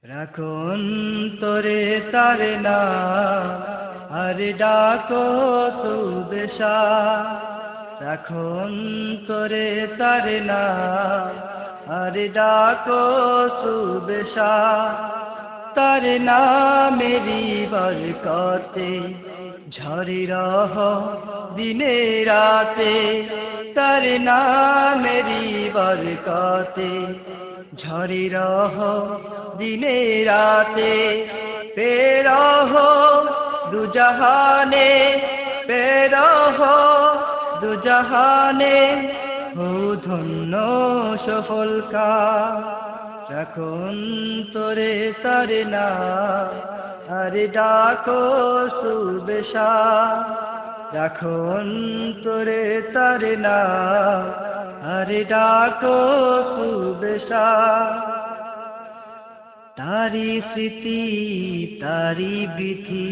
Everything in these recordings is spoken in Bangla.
রাখো অন্তরে তার নাম আর ডাকো সুবেশা। রাখো অন্তরে তার নাম আর ডাকো সুবেশা। তার নামেরই বরকতে ঝরে রহ দিনে রাতে। তার নামেরই বরকতে ঝরে রহ দিনে রাতে। পেরহ দুজাহানে, পেরহ দুজাহানে, হো ধন্য সফল কাম। রাখো অন্তরে তার নাম আর ডাকো সুবেশা। রাখো অন্তরে তার নাম আর ডাকো সুবেশা। তারি স্মৃতি, তারি বিধি,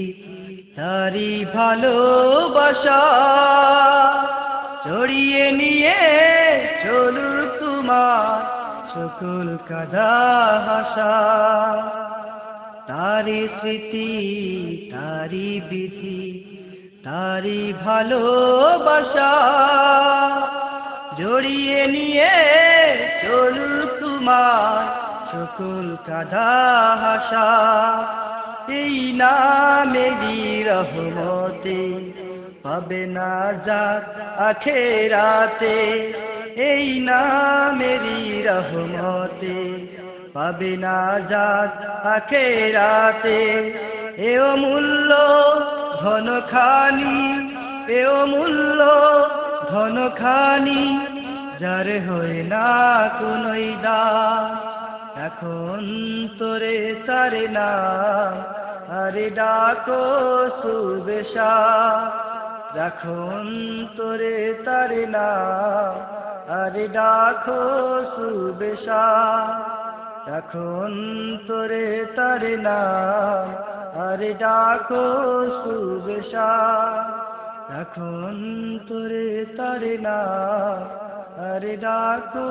তারি ভালোবাসা জড়িয়ে নিয়ে চলুক তোমার সকল কাঁধা হাসা। তারি স্মৃতি, তারি বিধি, তারি ভালোবাসা জড়িয়ে নিয়ে চলুক তোমার সকল কাঁধা হাসা। এই নামেরই রহমতে পাবে নাজাত আখেরাতে। এই নামেরই রহমতে পাবে নাজাত আখেরাতে। এ অমূল্য ধনখানি, এ অমূল্য ধনখানি যার হয় না কোনোই দাম। রাখো অন্তরে তার নাম আর ডাকো সুবেশা। রাখো অন্তরে তার নাম আর ডাকো সুবেশা। রাখো অন্তরে তার নাম আর ডাকো সুবেশা। রাখো অন্তরে তার নাম আর ডাকো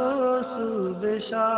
সুবেশা।